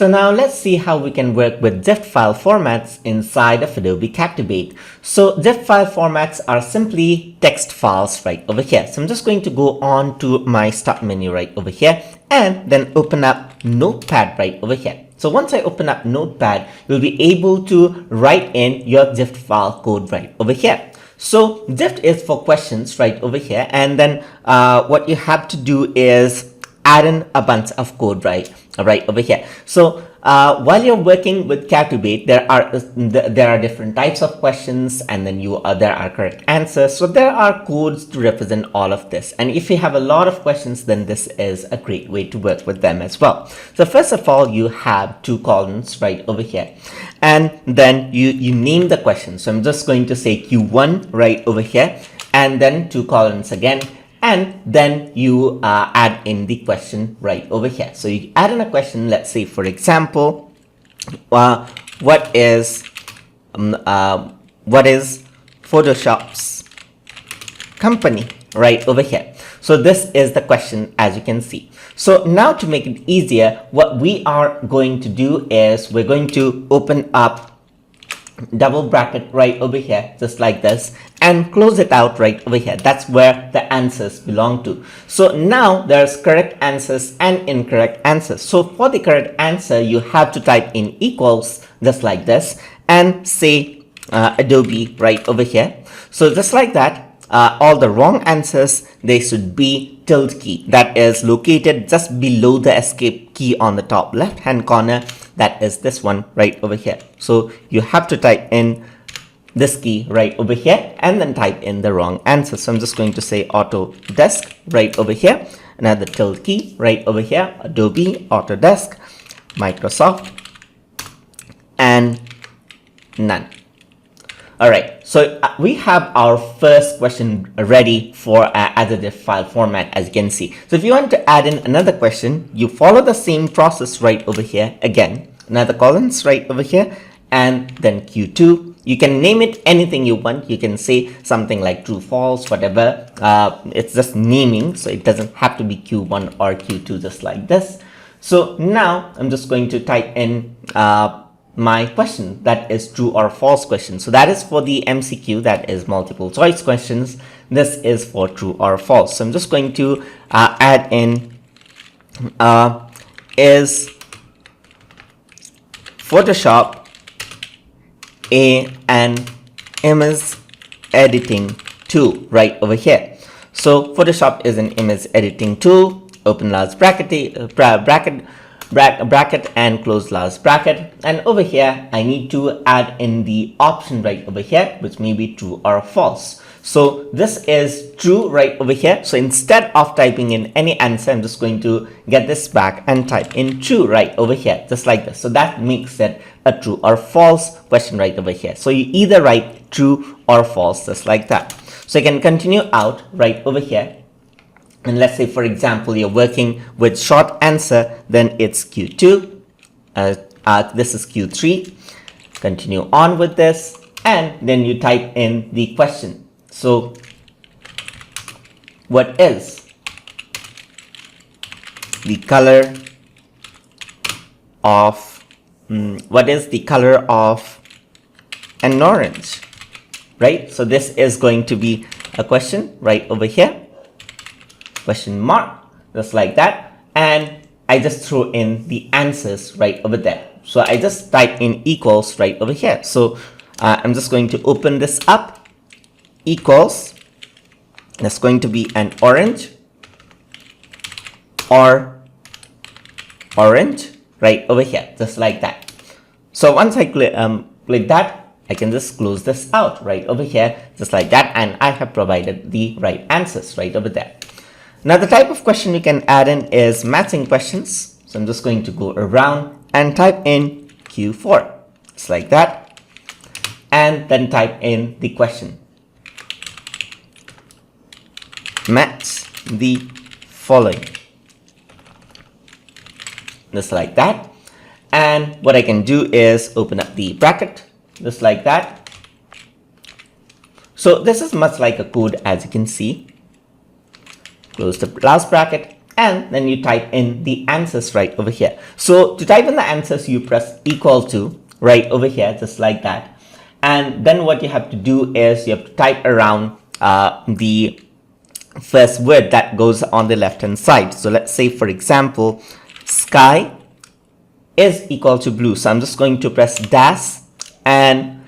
So now let's see how we can work with diff file formats inside of Adobe Captivate. So diff file formats are simply text files right over here. So I'm just going to go on to my start menu right over here and then open up Notepad right over here. So once I open up Notepad, you'll be able to write in your diff file code right over here. So diff is for questions right over here, and then what you have to do is add in a bunch of code right over here. So while you're working with Captivate, there are different types of questions, and then there are correct answers. So there are codes to represent all of this. And if you have a lot of questions, then this is a great way to work with them as well. So first of all, you have two columns right over here, and then you name the question. So I'm just going to say Q1 right over here, and then two columns again. And then you add in the question right over here. So you add in a question, let's say, for example, what is Photoshop's company right over here. So this is the question, as you can see. So now to make it easier, what we are going to do is we're going to open up double bracket right over here, just like this, and close it out right over here. That's where the answers belong to. So now there's correct answers and incorrect answers. So for the correct answer, you have to type in equals, just like this, and say Adobe right over here. So just like that, all the wrong answers, they should be tilde key that is located just below the escape key on the top left hand corner. That is this one right over here. So you have to type in this key right over here and then type in the wrong answer. So I'm just going to say Autodesk right over here, another tilde key right over here, Adobe, Autodesk, Microsoft, and none. All right, so we have our first question ready for as a diff file format, as you can see. So if you want to add in another question, you follow the same process right over here. Again, another columns right over here, and then Q2. You can name it anything you want. You can say something like true, false, whatever. It's just naming, so it doesn't have to be Q1 or Q2, just like this. So now I'm just going to type in my question, that is true or false question. So that is for the MCQ, that is multiple choice questions. This is for true or false. So I'm just going to add in is Photoshop an image editing tool right over here. So Photoshop is an image editing tool. Open large bracket and close last bracket, and over here I need to add in the option right over here, which may be true or false. So this is true right over here. So instead of typing in any answer, I'm just going to get this back and type in true right over here, just like this. So that makes it a true or false question right over here. So you either write true or false, just like that. So you can continue out right over here. And let's say, for example, you're working with short answer, then it's Q2. This is Q3. Continue on with this, and then you type in the question. So, what is the color of an orange? Right? So this is going to be a question right over here. Question mark, just like that, and I just throw in the answers right over there. So I just type in equals right over here. So I'm just going to open this up. Equals, that's going to be an orange or orange right over here, just like that. So once I click that, I can just close this out right over here, just like that, and I have provided the right answers right over there. Now the type of question you can add in is matching questions. So I'm just going to go around and type in Q4, just like that, and then type in the question. Match the following, just like that. And what I can do is open up the bracket, just like that. So this is much like a code, as you can see. Close the last bracket and then you type in the answers right over here. So to type in the answers, you press equal to right over here, just like that. And then what you have to do is you have to type around the first word that goes on the left hand side. So let's say, for example, sky is equal to blue. So I'm just going to press dash and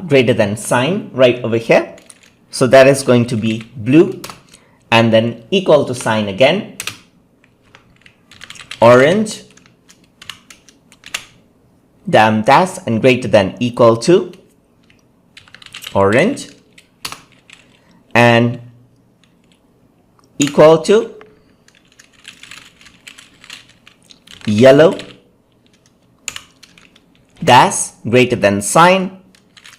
greater than sign right over here. So that is going to be blue, and then equal to sign again, orange, dash and greater than equal to orange, and equal to yellow, dash greater than sign,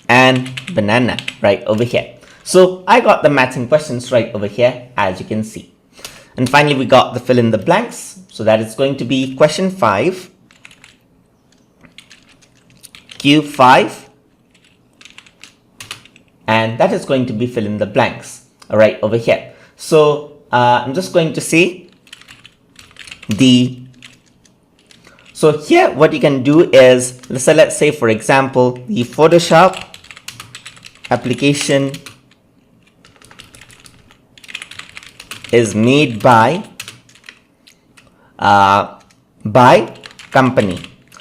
and banana right over here. So I got the matching questions right over here, as you can see. And finally, we got the fill in the blanks. So that is going to be question 5, Q5, and that is going to be fill in the blanks right over here. So I'm just going to say so here what you can do is, let's say for example, the Photoshop application is made by company.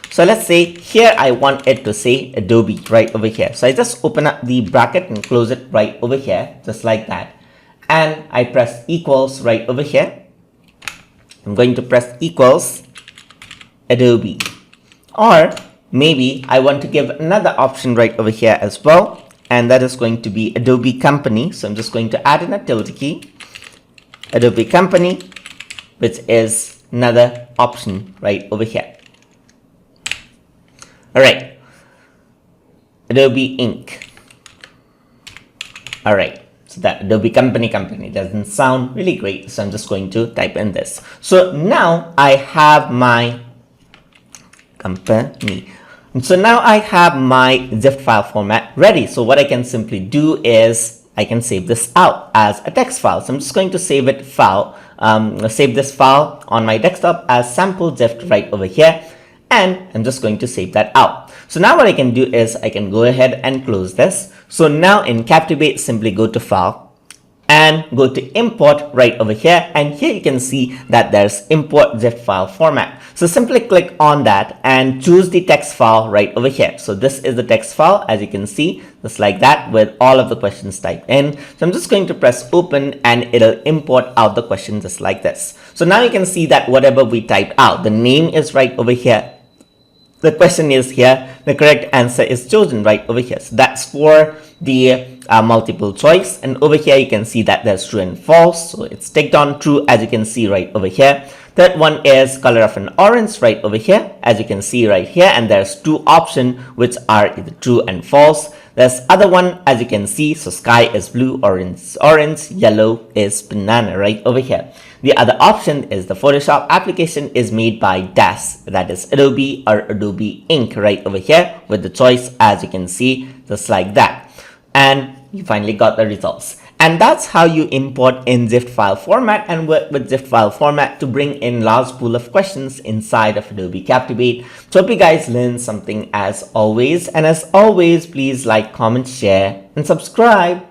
So let's say here I want it to say Adobe right over here. So I just open up the bracket and close it right over here, just like that. And I press equals right over here. I'm going to press equals Adobe. Or maybe I want to give another option right over here as well. And that is going to be Adobe Company. So I'm just going to add in a tilde key. Adobe Company, which is another option right over here. All right, Adobe Inc. All right, so that Adobe Company doesn't sound really great, so I'm just going to type in this. So now I have my company. And so now I have my zip file format ready. So what I can simply do is I can save this out as a text file. So I'm just going to save this file on my desktop as sample zip right over here, and I'm just going to save that out. So now what I can do is I can go ahead and close this. So now in Captivate, simply go to File and go to Import right over here, and here you can see that there's Import Zip File Format. So simply click on that and choose the text file right over here. So this is the text file, as you can see, just like that, with all of the questions typed in. So I'm just going to press open and it'll import out the question just like this. So now you can see that whatever we typed out, the name is right over here, the question is here, the correct answer is chosen right over here. So that's for the multiple choice, and over here you can see that there's true and false, so it's ticked on true, as you can see right over here. Third one is color of an orange right over here, as you can see right here, and there's two options which are either true and false. There's other one, as you can see, so sky is blue, orange is orange, yellow is banana right over here. The other option is the Photoshop application is made by dash, that is Adobe or Adobe Inc. right over here, with the choice, as you can see, just like that. And you finally got the results. And that's how you import in zip file format and work with zip file format to bring in large pool of questions inside of Adobe Captivate. So hope you guys learned something as always. And as always, please like, comment, share, and subscribe.